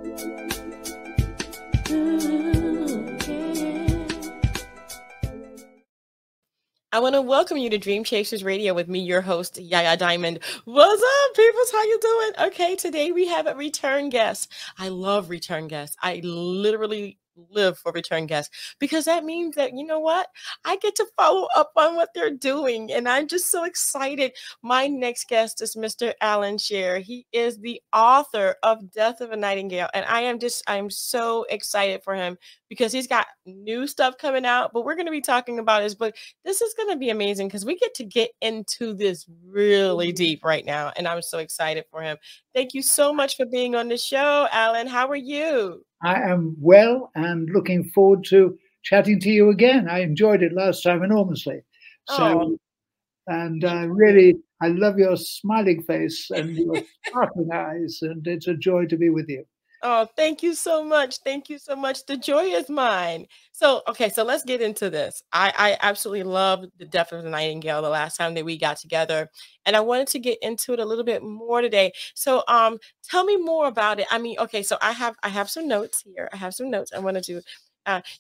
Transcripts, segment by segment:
I want to welcome you to Dream Chasers Radio with me, your host, Yaya Diamond. What's up, peoples? How you doing? Okay, today we have a return guest. I love return guests. I literally live for return guests because that means that, you know what? I get to follow up on what they're doing. And I'm just so excited. My next guest is Mr. Alan Scher. He is the author of Death of a Nightingale. And I'm so excited for him because he's got new stuff coming out, but we're going to be talking about his book. This is going to be amazing because we get into this really deep right now, and I'm so excited for him. Thank you so much for being on the show, Alan. How are you? I am well and looking forward to chatting to you again. I enjoyed it last time enormously. So, and really, I love your smiling face and your sparkling eyes, and it's a joy to be with you. Oh, thank you so much. Thank you so much. The joy is mine. So, okay, so let's get into this. I absolutely love The Death of the Nightingale the last time that we got together. And I wanted to get into it a little bit more today. So tell me more about it. I mean, okay, so I have some notes here. I have some notes I want to do.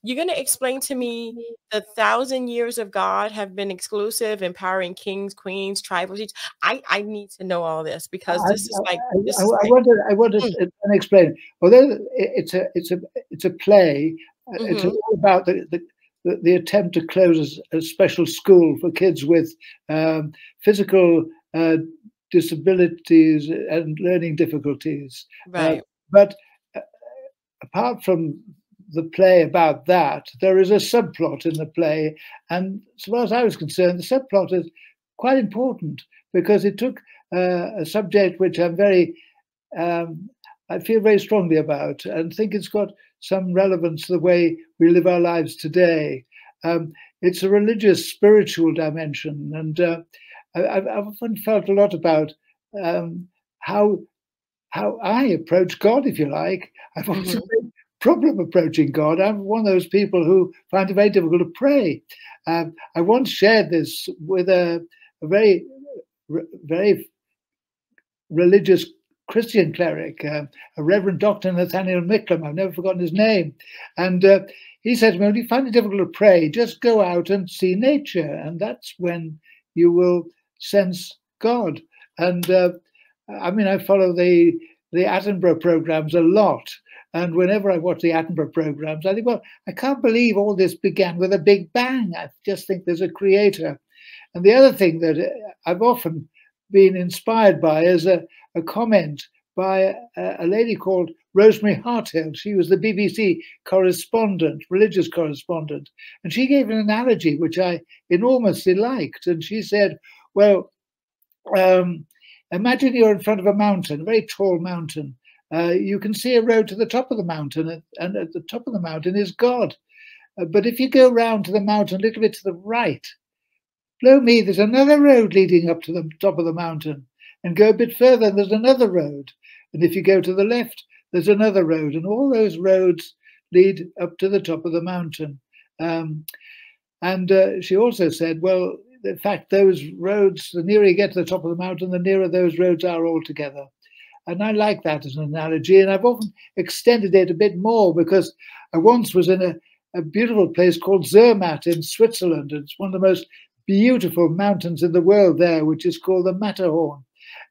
You're going to explain to me the 1,000 years of God have been exclusive, empowering kings, queens, tribal chiefs. I need to know all this because this is like I want to explain. Although it's a play, it's all about the attempt to close a special school for kids with physical disabilities and learning difficulties. Right. But apart from the play about that, there is a subplot in the play, and as far as I was concerned, the subplot is quite important because it took a subject which I feel very strongly about and think it's got some relevance to the way we live our lives today. It's a religious, spiritual dimension, and I've often felt a lot about how I approach God, if you like. I've also problem approaching God. I'm one of those people who find it very difficult to pray. I once shared this with a very religious Christian cleric, a Reverend Dr. Nathaniel Micklem. I've never forgotten his name. And he said to me, when you find it difficult to pray, just go out and see nature. And that's when you will sense God. And I mean, I follow the Attenborough programs a lot. And whenever I watch the Attenborough programs, I think, well, I can't believe all this began with a big bang. I just think there's a creator. And the other thing that I've often been inspired by is a comment by a lady called Rosemary Harthill. She was the BBC correspondent, religious correspondent. And she gave an analogy which I enormously liked. And she said, well, imagine you're in front of a mountain, a very tall mountain. You can see a road to the top of the mountain, and at the top of the mountain is God. But if you go round to the mountain a little bit to the right, below me, there's another road leading up to the top of the mountain. And go a bit further, and there's another road. And if you go to the left, there's another road. And all those roads lead up to the top of the mountain. She also said, well, in fact, those roads, the nearer you get to the top of the mountain, the nearer those roads are altogether. And I like that as an analogy. And I've often extended it a bit more because I once was in a beautiful place called Zermatt in Switzerland. It's one of the most beautiful mountains in the world there, which is called the Matterhorn.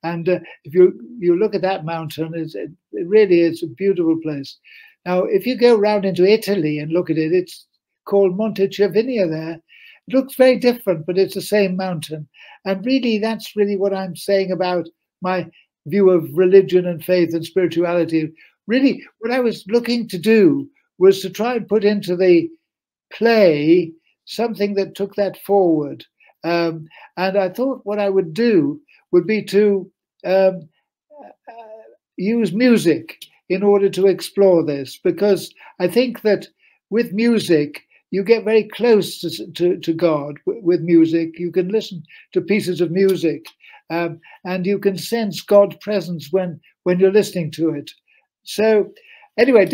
And if you look at that mountain, it really is a beautiful place. Now, if you go round into Italy and look at it, it's called Monte Cervinia there. It looks very different, but it's the same mountain. And really, that's really what I'm saying about my view of religion and faith and spirituality. Really, what I was looking to do was to try and put into the play something that took that forward. And I thought what I would do would be to use music in order to explore this, because I think that with music, you get very close to God with music. You can listen to pieces of music and you can sense God's presence when you're listening to it. So anyway,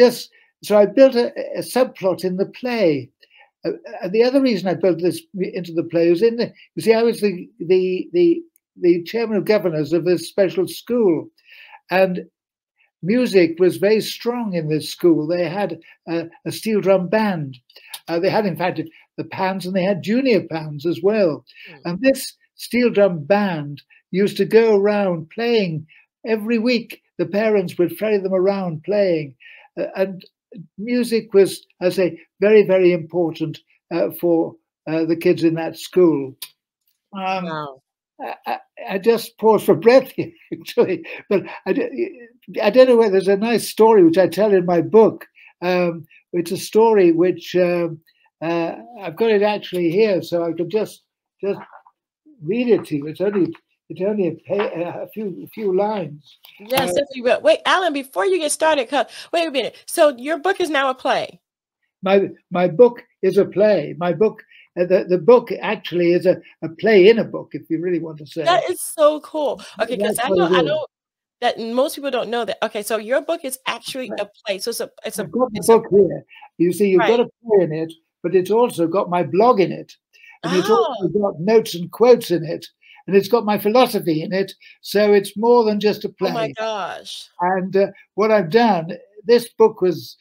so I built a subplot in the play. The other reason I built this into the play was you see, I was the chairman of governors of this special school, and music was very strong in this school. They had a steel drum band. They had, in fact, the pans, and they had junior pans as well. And this steel drum band used to go around playing every week. The parents would ferry them around playing. And music was, I say, very, very important for the kids in that school. Wow. I just pause for breath here, actually, but I don't know whether there's a nice story which I tell in my book. It's a story which I've got it actually here, so I could just read it to you. It's only a few lines. Yes, definitely. But wait, Alan, before you get started, wait a minute. So your book is now a play. My book is a play. My book, the book actually is a play in a book, if you really want to say. That is so cool. Okay, because I know that most people don't know that. Okay, so your book is actually a play. So it's a book here. You see, you've got a play in it, but it's also got my blog in it, and it's also got notes and quotes in it, and it's got my philosophy in it. So it's more than just a play. Oh my gosh! And what I've done, this book was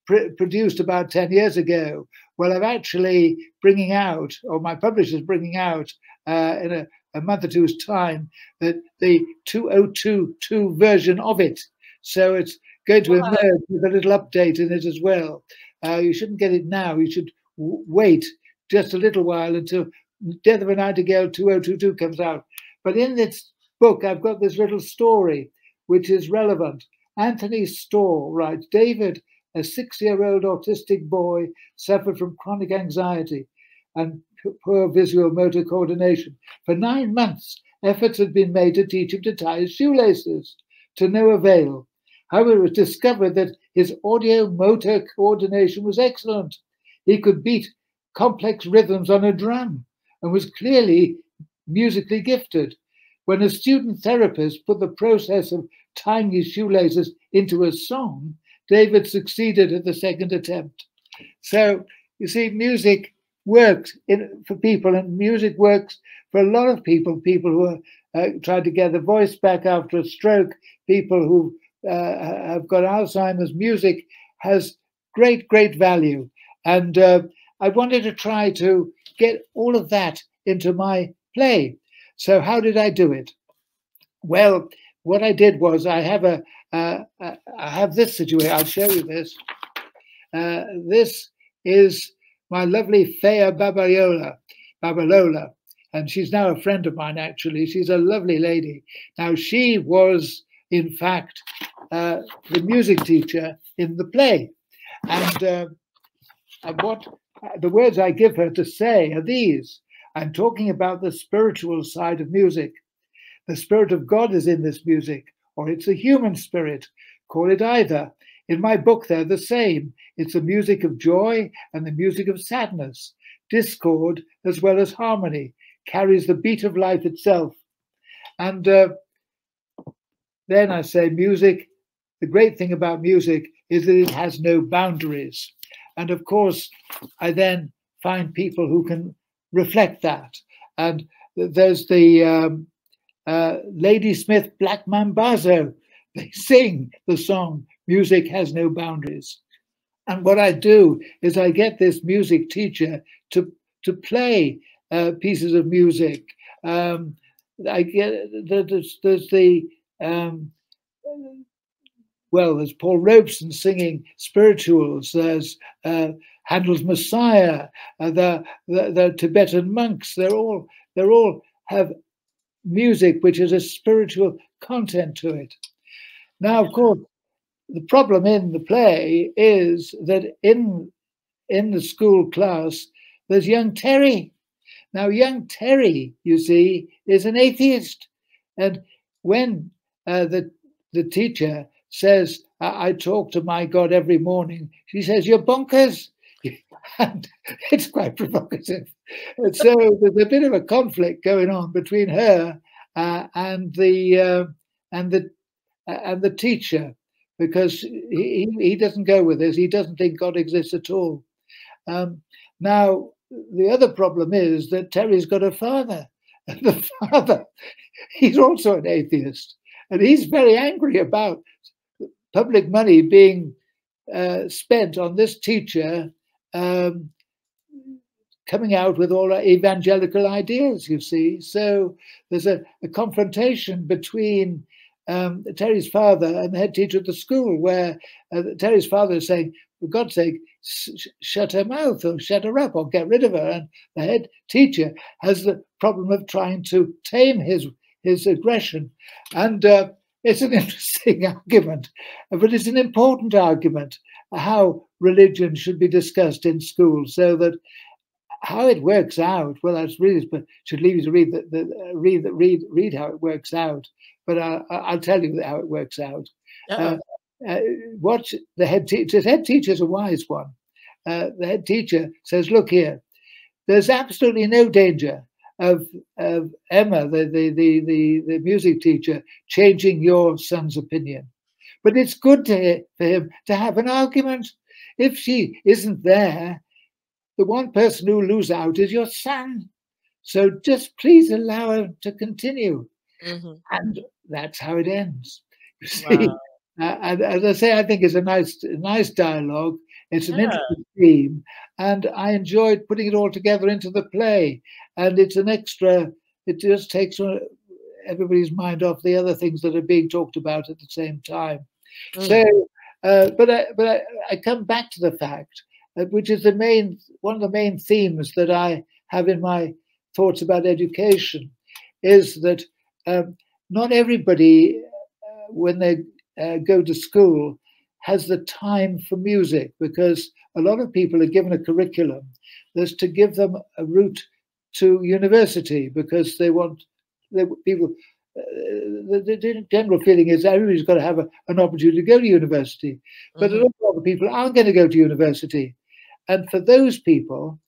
produced about 10 years ago. Well, I'm actually bringing out, or my publisher's bringing out in a month or two's time, the 2022 version of it. So it's going to emerge with a little update in it as well. You shouldn't get it now. You should wait just a little while until Death of a Nightingale 2022 comes out. But in this book, I've got this little story which is relevant. Anthony Storr writes, David, a 6-year-old autistic boy, suffered from chronic anxiety and poor visual motor coordination. For 9 months, efforts had been made to teach him to tie his shoelaces, to no avail. However, it was discovered that his audio motor coordination was excellent. He could beat complex rhythms on a drum and was clearly musically gifted. When a student therapist put the process of tying his shoelaces into a song, David succeeded at the second attempt. So, you see, music works for people, and music works for a lot of people who are trying to get the voice back after a stroke, people who have got Alzheimer's. Music has great, great value. And I wanted to try to get all of that into my play. So how did I do it? Well, what I did was I have this situation. I'll show you this. This is my lovely Thea Babalola, and she's now a friend of mine, actually. She's a lovely lady. Now, she was, in fact, the music teacher in the play. And what the words I give her to say are these. I'm talking about the spiritual side of music. The Spirit of God is in this music, or it's a human spirit. Call it either. In my book, they're the same. It's the music of joy and the music of sadness. Discord, as well as harmony, carries the beat of life itself. And then I say music, the great thing about music is that it has no boundaries. And of course, I then find people who can reflect that. And there's the Ladysmith Black Mambazo. They sing the song, Music Has No Boundaries. And what I do is I get this music teacher to play pieces of music. I get there's Paul Robeson singing spirituals. There's Handel's Messiah. The Tibetan monks. They all have music which has a spiritual content to it. Now, of course, the problem in the play is that in the school class, there's young Terry. Now, young Terry, you see, is an atheist. And when the teacher says, I talk to my God every morning, she says, you're bonkers. And it's quite provocative. And so there's a bit of a conflict going on between her and the teacher, because he doesn't go with this. He doesn't think God exists at all. Now, the other problem is that Terry's got a father. And the father, he's also an atheist. And he's very angry about public money being spent on this teacher um, coming out with all our evangelical ideas, you see. So there's a confrontation between Terry's father and the head teacher at the school, where Terry's father is saying, for God's sake, shut her mouth or shut her up or get rid of her. And the head teacher has the problem of trying to tame his aggression. And it's an interesting argument, but it's an important argument, how religion should be discussed in schools, so that how it works out. Well, that's really, but should leave you to read how it works out. But I'll tell you how it works out. What the head teacher, is a wise one. The head teacher says, "Look here, there's absolutely no danger of Emma, the music teacher, changing your son's opinion. But it's good for him to have an argument. If she isn't there, the one person who will lose out is your son. So just please allow her to continue." Mm-hmm. And that's how it ends. You see, and as I say, I think it's a nice dialogue. It's an interesting theme, and I enjoyed putting it all together into the play. And it's an extra. It just takes everybody's mind off the other things that are being talked about at the same time. So, but I come back to the fact, which is one of the main themes that I have in my thoughts about education, is that not everybody, when they go to school, has the time for music, because a lot of people are given a curriculum that's to give them a route to university, because people. The general feeling is everybody's got to have an opportunity to go to university, but a lot of people aren't going to go to university. And for those people,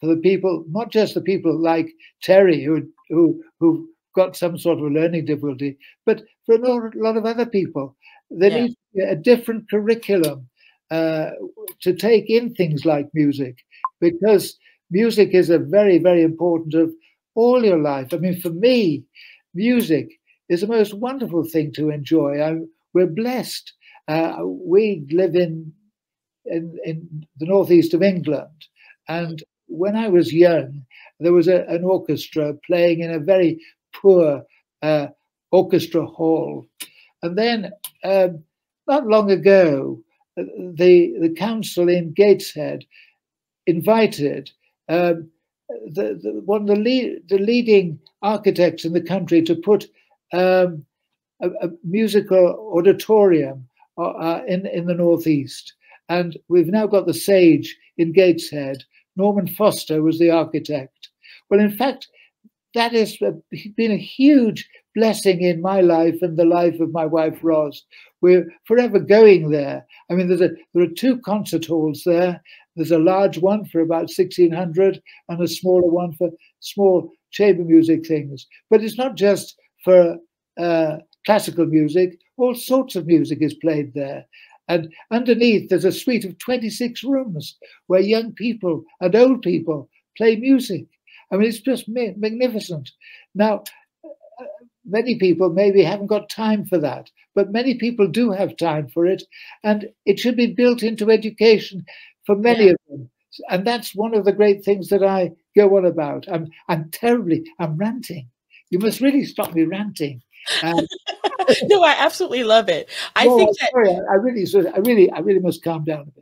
not just the people like Terry who've got some sort of learning difficulty, but for a lot of other people, there needs to be a different curriculum to take in things like music, because music is a very, very important of all your life. I mean, for me, music is the most wonderful thing to enjoy. We're blessed. We live in the northeast of England, and when I was young, there was an orchestra playing in a very poor orchestra hall, and then not long ago, the council in Gateshead invited one of the leading architects in the country to put a musical auditorium in the northeast. And we've now got the Sage in Gateshead. Norman Foster was the architect. Well, in fact, that has been a huge blessing in my life and the life of my wife, Ros. We're forever going there. I mean, there are two concert halls there. There's a large one for about 1,600 and a smaller one for small chamber music things. But it's not just for classical music. All sorts of music is played there. And underneath, there's a suite of 26 rooms where young people and old people play music. I mean, it's just magnificent. Now, many people maybe haven't got time for that, but many people do have time for it, and it should be built into education for many of them. And that's one of the great things that I go on about. I'm ranting. You must really stop me ranting. No, I absolutely love it. I really must calm down a bit.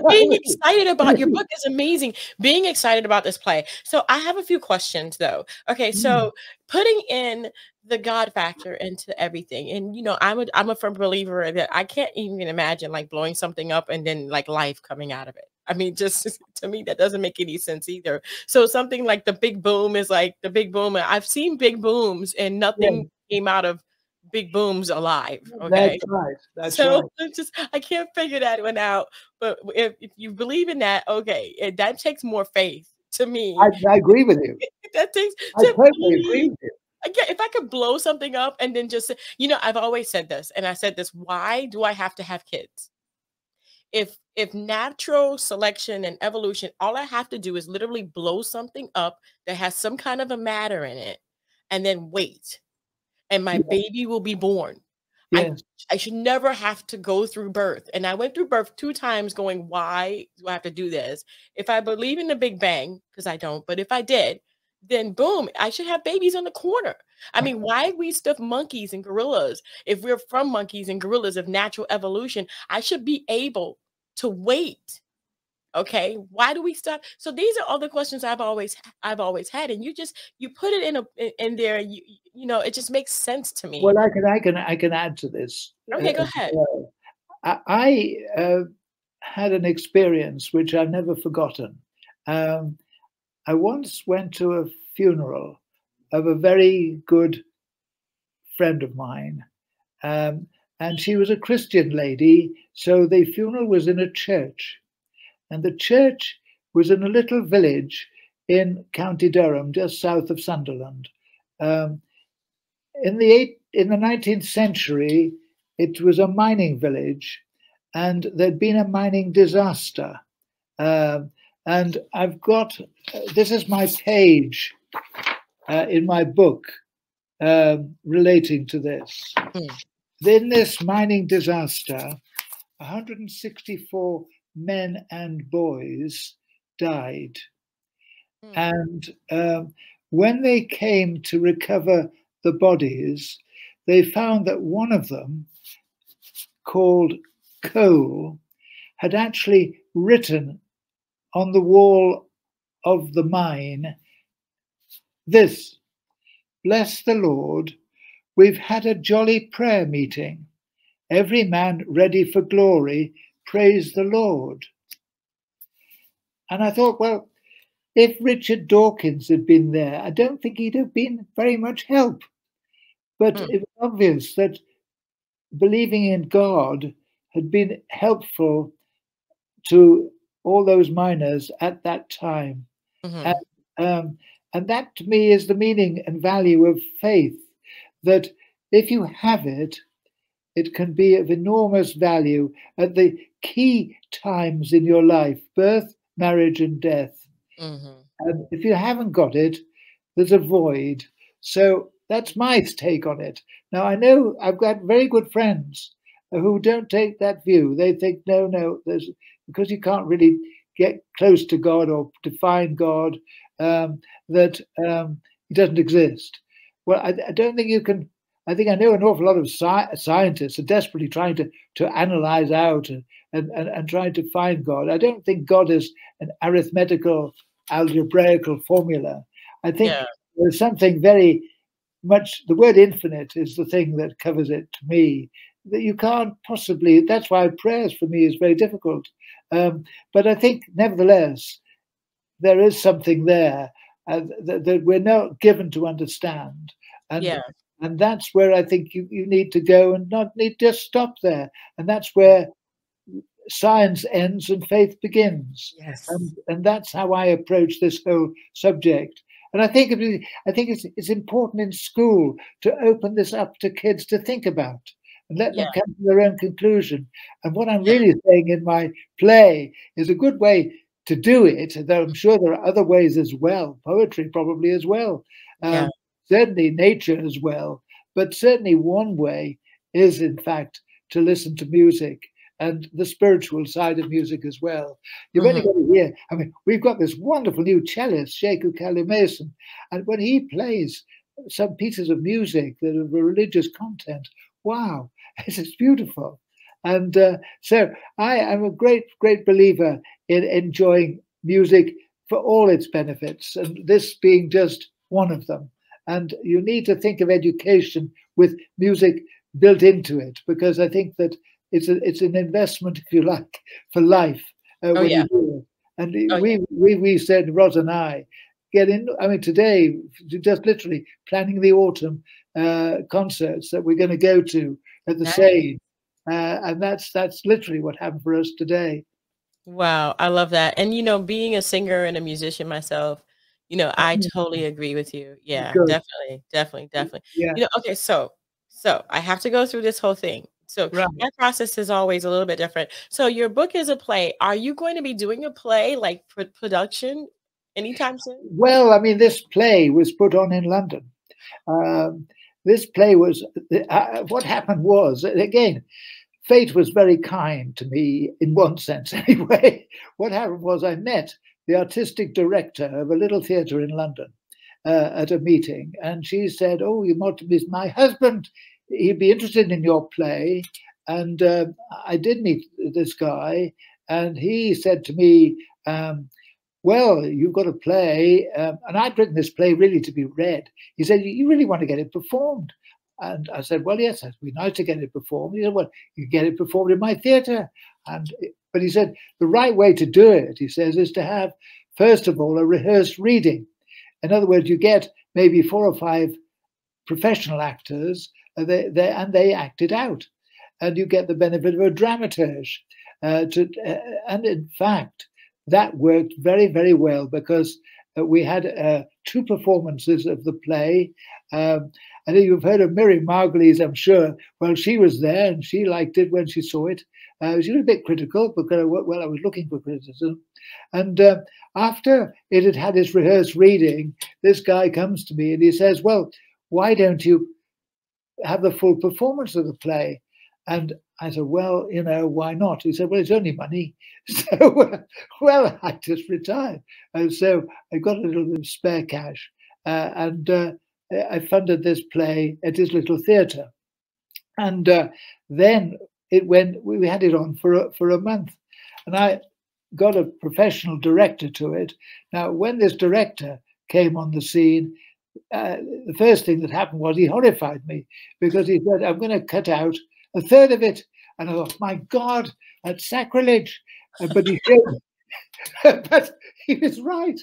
Being excited about your book is amazing. Being excited about this play. So I have a few questions though. Okay, so putting in the God factor into everything, and I'm a firm believer that I can't even imagine like blowing something up and then like life coming out of it. I mean, just to me, that doesn't make any sense either. So something like the big boom is like the big boom. I've seen big booms and nothing came out of big booms alive. Okay. That's right. That's so right. I can't figure that one out. But if you believe in that, okay, that takes more faith to me. I agree with you. That takes I totally agree with you. Again, if I could blow something up and then just, I've always said this, and I said this, why do I have to have kids? If natural selection and evolution, all I have to do is literally blow something up that has some kind of a matter in it and then wait, and my baby will be born. I Yes. I should never have to go through birth. And I went through birth 2 times going, "Why do I have to do this?" If I believe in the Big Bang, because I don't, but if I did, then boom, I should have babies on the corner. I mean, why we stuff monkeys and gorillas if we're from monkeys and gorillas of natural evolution? I should be able to wait. Okay, why do we stop? So these are all the questions I've always had, and you put it in there. It just makes sense to me. Well, I can add to this Okay, go as ahead. well. I had an experience which I've never forgotten. Um, I once went to a funeral of a very good friend of mine, um, and she was a Christian lady. So the funeral was in a church, and the church was in a little village in County Durham, just south of Sunderland. Um, in the 19th century, it was a mining village, and there'd been a mining disaster. Um, and I've got this is my page in my book relating to this. Mm, In this mining disaster, 164 men and boys died. mm, And when they came to recover the bodies, they found that one of them, called Cole, had actually written on the wall of the mine this: "Bless the Lord, we've had a jolly prayer meeting. Every man ready for glory, praise the Lord." And I thought, well, if Richard Dawkins had been there, I don't think he'd have been very much help. But mm, it was obvious that believing in God had been helpful to all those miners at that time. And, mhm. and that to me is the meaning and value of faith, that if you have it, it can be of enormous value at the key times in your life: birth, marriage, and death. Mhm. And if you haven't got it, there's a void. So that's my take on it. Now, I know I've got very good friends who don't take that view. They think, no, no, because you can't really get close to God or define God, that he doesn't exist. Well, I don't think you can. I think I know an awful lot of scientists are desperately trying to analyze out and trying to find God. I don't think God is an arithmetical algebraical formula. I think Yeah, there's something very much, the word infinite is the thing that covers it to me. That you can't possibly, that's why prayers for me is very difficult. But I think, nevertheless, there is something there that we're not given to understand. And yeah, and that's where I think you need to go and not need just stop there. And that's where science ends and faith begins. yes, And that's how I approach this whole subject. And I think it's important in school to open this up to kids to think about and let yeah, them come to their own conclusion. And what I'm yeah, really saying in my play is a good way to do it, though I'm sure there are other ways as well, poetry probably as well, yeah, certainly nature as well. But certainly one way is, in fact, to listen to music and the spiritual side of music as well. You've only mhm, got to hear. I mean, we've got this wonderful new cellist, Sheku Mason, and when he plays some pieces of music that have a religious content, wow, it's beautiful. And so I am a great, great believer in enjoying music for all its benefits, and this being just one of them. And you need to think of education with music built into it, because I think that it's an investment, if you like, for life oh when yeah, you do it. And oh yeah, we said, Ros and I, get in. I mean, today, just literally planning the autumn concerts that we're going to go to at the nice. Sage, and that's literally what happened for us today. Wow, I love that. And being a singer and a musician myself, I totally agree with you. Yeah, Good, definitely, definitely, definitely. yeah, Okay, so I have to go through this whole thing. So right. my process is always a little bit different. So your book is a play. Are you going to be doing a play like production anytime soon? Well, I mean, this play was put on in London. Um, this play was, what happened was, again, fate was very kind to me in one sense anyway. What happened was I met the artistic director of a little theatre in London at a meeting, and she said, "Oh, you must be my husband. He'd be interested in your play." And I did meet this guy, and he said to me, "Well, you've got a play," and I'd written this play really to be read. He said, "You really want to get it performed?" And I said, "Well, yes, it'd be nice to get it performed." He said, "Well, you get it performed in my theatre." But he said, the right way to do it, he says, is to have, first of all, a rehearsed reading. In other words, you get maybe 4 or 5 professional actors, and they act it out. And you get the benefit of a dramaturge. And in fact, that worked very, very well, because we had 2 performances of the play. And you've heard of Mary Margulies, I'm sure. Well, she was there and she liked it when she saw it. She was a bit critical because, well, I was looking for criticism. And after it had had its rehearsed reading, this guy comes to me and he says, "Well, why don't you have the full performance of the play?" And I said, "Well, you know, why not?" He said, "Well, it's only money." So, well, I just retired. And so I got a little bit of spare cash, and I funded this play at his little theatre. And then we had it on for a month. And I got a professional director to it. Now, when this director came on the scene, the first thing that happened was he horrified me, because he said, "I'm going to cut out a third of it." And I thought, my God, that's sacrilege. But he said, but he was right,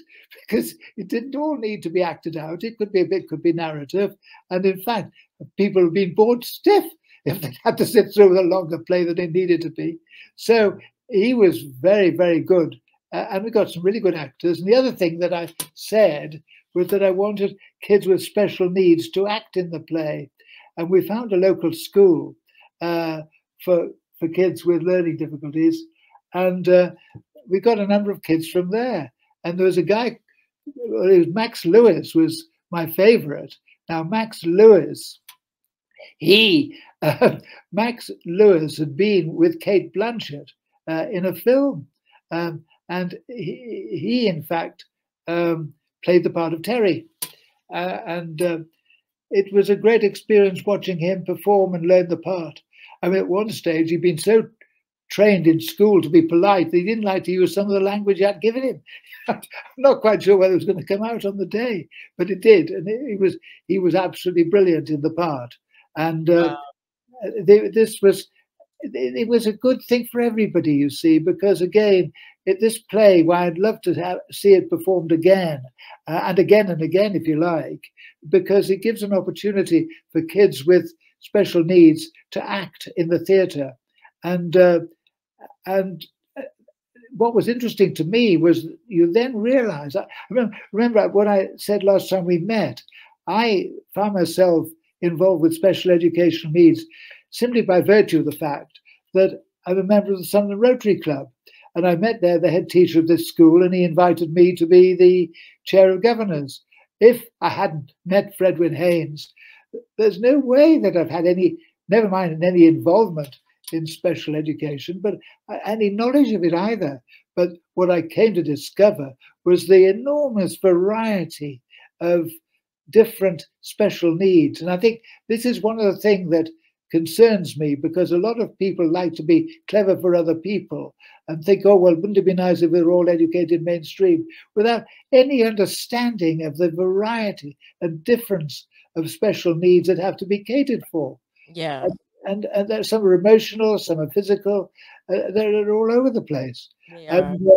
because it didn't all need to be acted out. It could be narrative. And in fact, people have been bored stiff if they had to sit through a longer play than it needed to be. So he was very, very good. And we got some really good actors. And the other thing that I said was that I wanted kids with special needs to act in the play. And we found a local school for kids with learning difficulties. And we got a number of kids from there. And there was a guy, it was Max Lewis was my favorite. Now, Max Lewis had been with Kate Blanchett in a film. And he in fact, played the part of Terry. It was a great experience watching him perform and learn the part. I mean, at one stage, he'd been so trained in school to be polite that he didn't like to use some of the language I'd given him. I'm not quite sure whether it was going to come out on the day, but it did. And he was absolutely brilliant in the part. And it was a good thing for everybody, you see, because again, this play, why I'd love to see it performed again and again and again, if you like, because it gives an opportunity for kids with special needs to act in the theatre. And what was interesting to me was you then realize, I remember what I said last time we met, I found myself involved with special educational needs simply by virtue of the fact that I'm a member of the Sunderland Rotary Club. And I met there the head teacher of this school, and he invited me to be the chair of governors. If I hadn't met Fredwin Haynes, there's no way that I've had any, never mind any involvement in special education, but any knowledge of it either. But what I came to discover was the enormous variety of different special needs. And I think this is one of the things that concerns me, because a lot of people like to be clever for other people and think, oh, well, wouldn't it be nice if we were all educated mainstream, without any understanding of the variety and difference of special needs that have to be catered for. Yeah. And some are emotional, some are physical. They're all over the place. And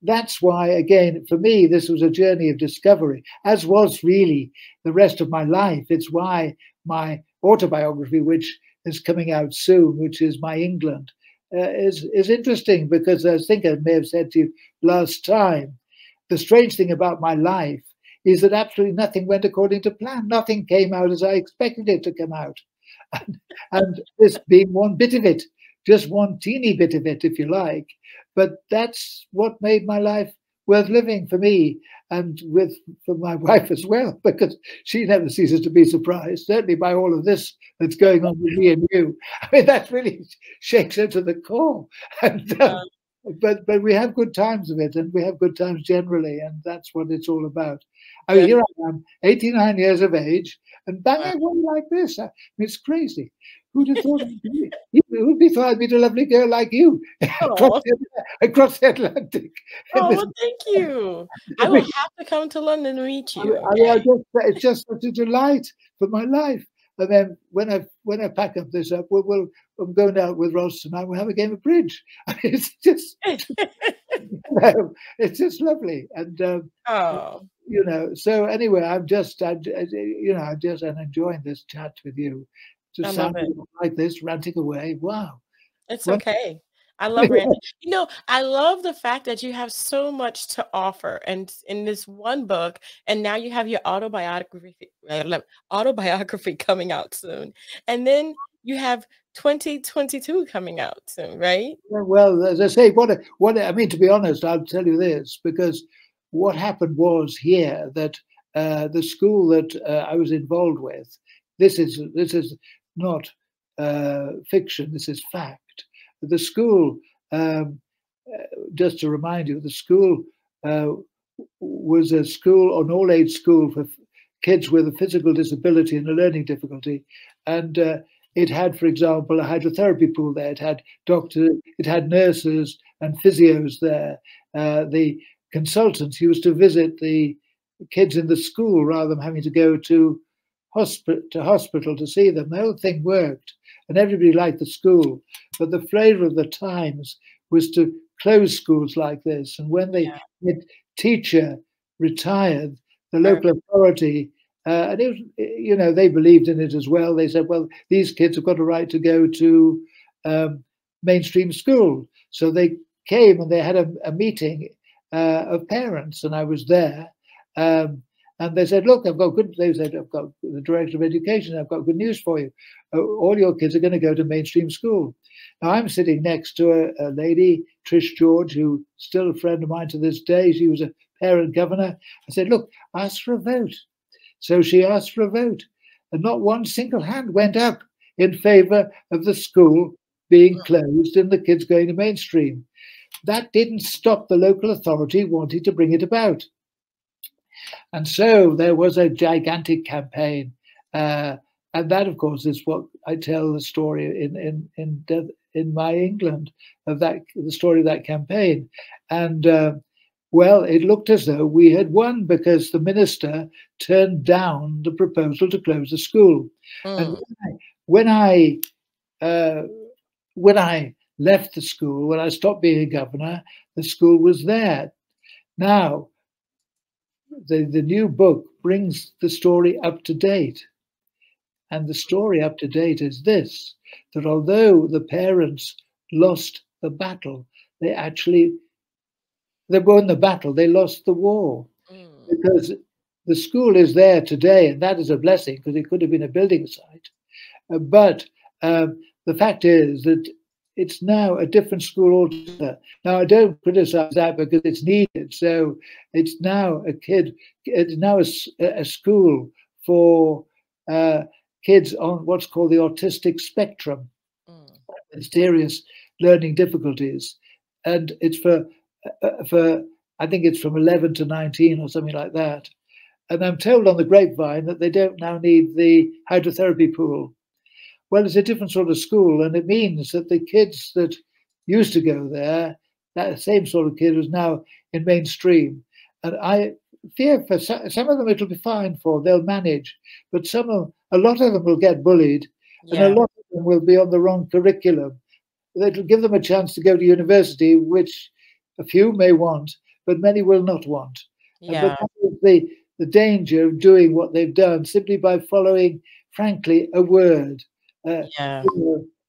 that's why, again, for me, this was a journey of discovery, as was really the rest of my life. It's why my autobiography, which is coming out soon, which is My England, is interesting, because I think I may have said to you last time, the strange thing about my life is that absolutely nothing went according to plan. Nothing came out as I expected it to come out. And this being one bit of it, just one teeny bit of it, if you like. But that's what made my life worth living for me and for my wife as well, because she never ceases to be surprised, certainly by all of this that's going on with me and you. I mean, that really shakes her to the core. And but we have good times of it, and we have good times generally, and that's what it's all about. Oh, That, here I am, 89 years of age, and bang, wow. I want like this. I mean, it's crazy. Who'd have thought? Who'd be thought I'd meet a lovely girl like you Oh, across the Atlantic? In oh, this, well, thank you. I will have to come to London to meet you. I mean, Okay. it's just such a delight for my life. And then when I pack up this up, I'm going out with Ross tonight. We'll have a game of bridge. I mean, it's just it's just lovely. And Oh, so anyway, I'm just enjoying this chat with you. To I love sound it. like this, ranting away. Wow. It's What? okay. I love ranting. I love the fact that you have so much to offer, and in this one book, and now you have your autobiography coming out soon, and then you have 2022 coming out soon, right? Well, as I say, what I mean, to be honest, I'll tell you this, because what happened was here that the school that I was involved with, this is not fiction, this is fact. The school, um, just to remind you, the school uh, was a school, an all-age school for kids with a physical disability and a learning difficulty, and it had, for example, a hydrotherapy pool there. It had doctors, it had nurses and physios there. The consultants used to visit the kids in the school rather than having to go to hospital to see them. The whole thing worked, and everybody liked the school. But the flavour of the times was to close schools like this. And when the head teacher retired, the Right. local authority, and it was, they believed in it as well. They said, well, these kids have got a right to go to mainstream school. So they came and they had a meeting of parents, and I was there. And they said, look, they said, I've got the director of education, I've got good news for you. All your kids are going to go to mainstream school. Now, I'm sitting next to a lady, Trish George, who's still a friend of mine to this day. She was a parent governor. I said, look, ask for a vote. So she asked for a vote, and not one single hand went up in favor of the school being closed and the kids going to mainstream. That didn't stop the local authority wanting to bring it about. And so there was a gigantic campaign. And that, of course, is what I tell the story in my England of that, the story of that campaign. And well, it looked as though we had won because the minister turned down the proposal to close the school. And Mm. when I uh, when I left the school, when I stopped being a governor, the school was there. Now, the new book brings the story up to date. And the story up to date is this, that although the parents lost the battle, they won the battle, they lost the war. Mm. Because the school is there today, and that is a blessing because it could have been a building site. But the fact is that it's now a different school altogether. Now, I don't criticize that because it's needed. So it's now a school for kids on what's called the autistic spectrum, Mm. serious learning difficulties. And it's for I think it's from 11 to 19 or something like that. And I'm told on the grapevine that they don't now need the hydrotherapy pool. Well, it's a different sort of school, and it means that the kids that used to go there, that same sort of kid, is now in mainstream. And I fear for some of them it'll be fine for, they'll manage, but a lot of them will get bullied, and a Yeah. lot of them will be on the wrong curriculum. That'll give them a chance to go to university, which a few may want, but many will not want. But Yeah. that is the danger of doing what they've done simply by following, frankly, a word. Yeah.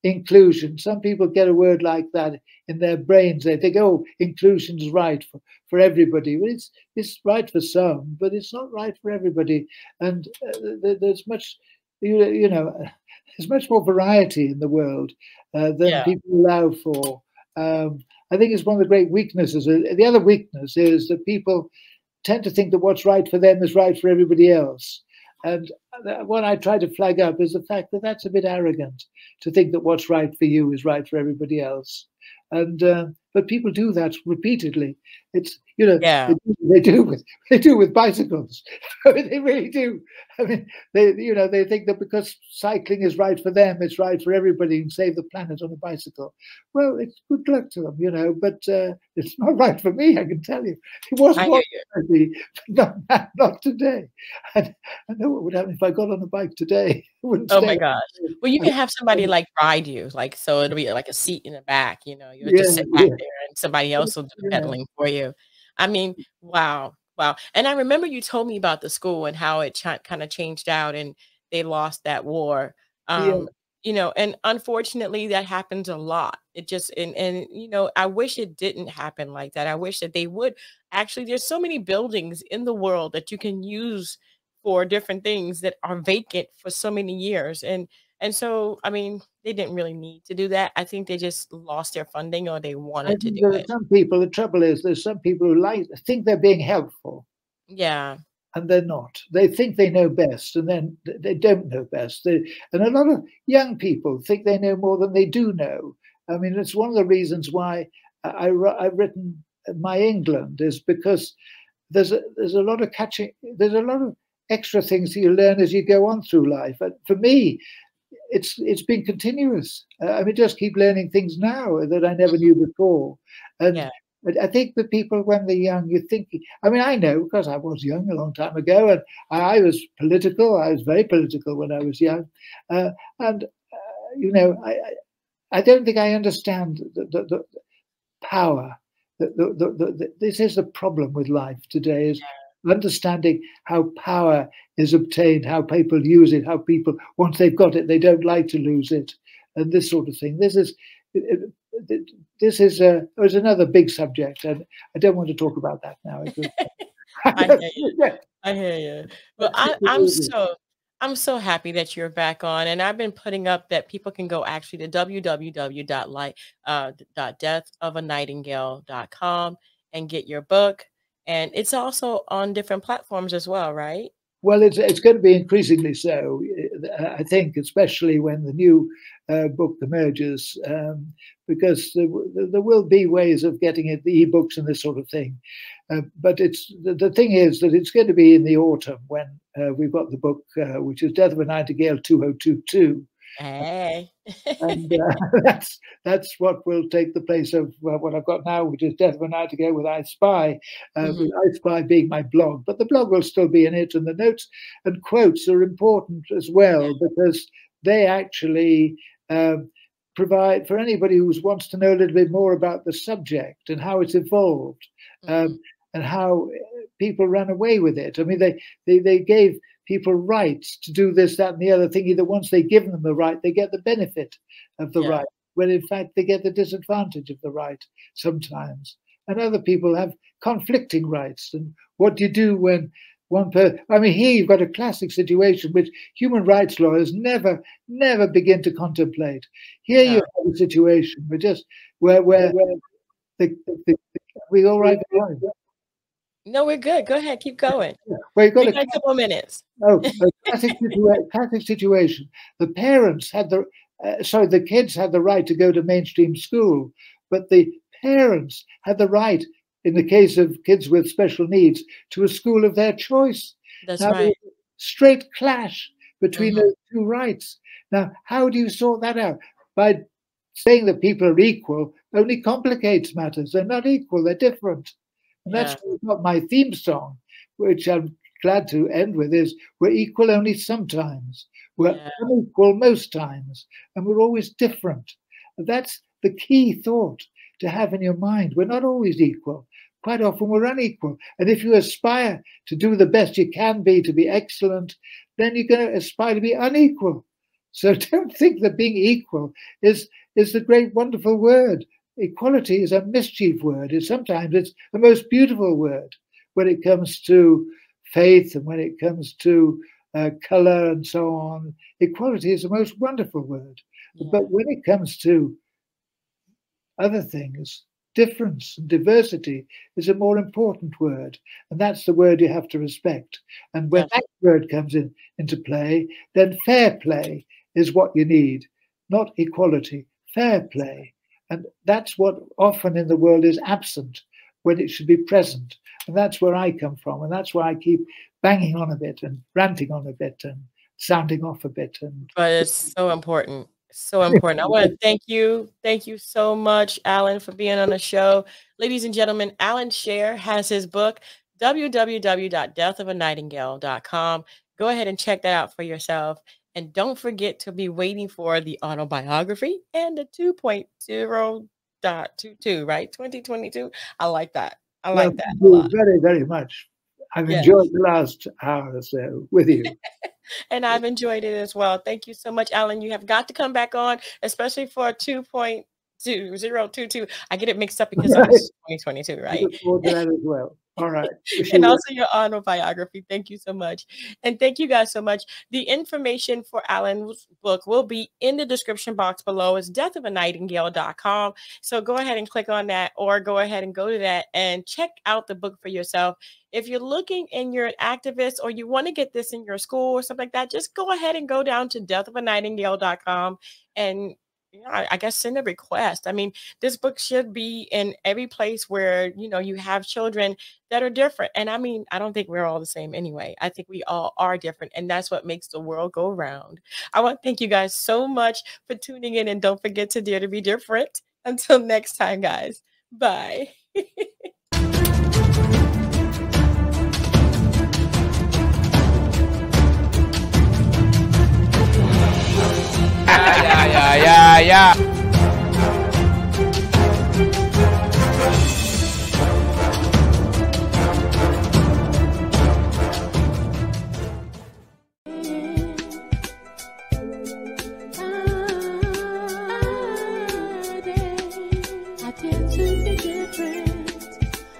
Inclusion. Some people get a word like that in their brains. They think, "Oh, inclusion is right for everybody." Well, it's right for some, but it's not right for everybody. And there's much, you know, there's much more variety in the world than Yeah. people allow for. I think it's one of the great weaknesses. The other weakness is that people tend to think that what's right for them is right for everybody else. And what I try to flag up is the fact that that's a bit arrogant, to think that what's right for you is right for everybody else. And but people do that repeatedly. It's, you know, Yeah. they do with bicycles. They really do. I mean, they think that because cycling is right for them, it's right for everybody, and save the planet on a bicycle. Well, it's good luck to them, but it's not right for me. I can tell you, it was I hear once you. maybe, but not today. I know what would happen if I got on a bike today. I wouldn't Oh stay. my gosh. Well, you I- can have somebody, like, ride you, like, so it'll be like a seat in the back, you'll yeah, just sit back yeah, there and somebody else will do the yeah. pedaling for you. I mean, wow, wow, and I remember you told me about the school and how it kinda changed out and they lost that war, Yeah. um, and unfortunately, that happens a lot. It just and I wish it didn't happen like that. I wish that they would actually there's so many buildings in the world that you can use for different things that are vacant for so many years. And so, I mean, they didn't really need to do that. I think they just lost their funding or they I wanted to think do there are it. some people, the trouble is there's some people who think they're being helpful, Yeah. and they're not. They think they know best, and then they don't know best. And a lot of young people think they know more than they do know. I mean, it's one of the reasons why I've written My England, is because there's a lot of there's a lot of extra things that you learn as you go on through life. And for me, it's been continuous. I mean, just keep learning things now that I never knew before. And Yeah. I think that people, when they're young, you think. I mean, I know because I was young a long time ago, and I was political. I was very political when I was young, and you know, I don't think I understand the power. This is the problem with life today: is understanding how power is obtained, how people use it, how people, once they've got it, they don't like to lose it, and this sort of thing. This is another big subject, and I don't want to talk about that now. I hear you. I hear you. Well, I'm so happy that you're back on, and I've been putting up that people can go actually to www.deathofanightingale.com and get your book, and it's also on different platforms as well, right? Well, it's going to be increasingly so. I think, especially when the new book emerges, because there will be ways of getting it, the ebooks and this sort of thing. But the thing is that it's going to be in the autumn when we've got the book, which is Death of a Nightingale 2022. Hey. And that's what will take the place of what I've got now, which is Death of a Nightingale with I Spy, Mhm. with I Spy being my blog. But the blog will still be in it, and the notes and quotes are important as Yeah. well, because they actually provide for anybody who wants to know a little bit more about the subject and how it's evolved, Mhm. and how people ran away with it. I mean, they gave people rights to do this, that, and the other, thinking that once they give them the right, they get the benefit of the Yeah. right, when in fact they get the disadvantage of the right sometimes. And other people have conflicting rights. And what do you do when one person? I mean, here you've got a classic situation which human rights lawyers never begin to contemplate. Here you No. have a situation where the, the, we all right? No, we're good. Go ahead. Keep going. Where you've got We a got a couple of minutes. classic situation. The parents had the kids had the right to go to mainstream school, but the parents had the right, in the case of kids with special needs, to a school of their choice. That's Now, right. there's a straight clash between Mhm. those two rights. Now, how do you sort that out? By saying that people are equal only complicates matters. They're not equal, they're different. And that's Yeah. what my theme song, which I'm glad to end with, is: we're equal only sometimes, we're Yeah. unequal most times, and we're always different. And that's the key thought to have in your mind. We're not always equal. Quite often we're unequal. And if you aspire to do the best you can be, to be excellent, then you're going to aspire to be unequal. So don't think that being equal is the great, wonderful word. Equality is a mischief word. Sometimes it's the most beautiful word when it comes to faith and when it comes to color and so on. Equality is the most wonderful word. Yeah. But when it comes to other things, difference and diversity is a more important word, and that's the word you have to respect. And when that word comes into play, then fair play is what you need, not equality, fair play. And that's what often in the world is absent when it should be present. And that's where I come from, and that's why I keep banging on a bit and ranting on a bit and sounding off a bit. But it's so important. So important. I want to thank you. Thank you so much, Alan, for being on the show. Ladies and gentlemen, Alan Scher has his book, www.deathofanightingale.com. Go ahead and check that out for yourself. And don't forget to be waiting for the autobiography and the 2.0.22, right? 2022. I like that. I like that a lot. Very, very much. I've enjoyed the last hour or so with you. And I've enjoyed it as well. Thank you so much, Alan. You have got to come back on, especially for 2.2022. I get it mixed up because of 2022, right? I look forward to that as well. All right. And also your autobiography. Thank you so much. And thank you guys so much. The information for Alan's book will be in the description box below. It's deathofanightingale.com. So go ahead and click on that, or go ahead and go to that and check out the book for yourself. If you're looking and you're an activist, or you want to get this in your school or something like that, just go ahead and go down to deathofanightingale.com and I guess send a request. I mean, this book should be in every place where, you have children that are different. And I mean, I don't think we're all the same anyway. I think we all are different. And that's what makes the world go round. I want to thank you guys so much for tuning in. And don't forget to dare to be different. Until next time, guys. Bye. Yeah.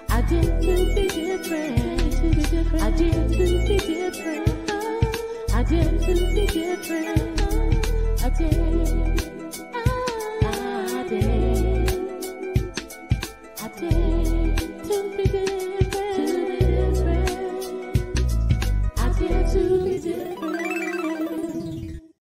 I did to be different.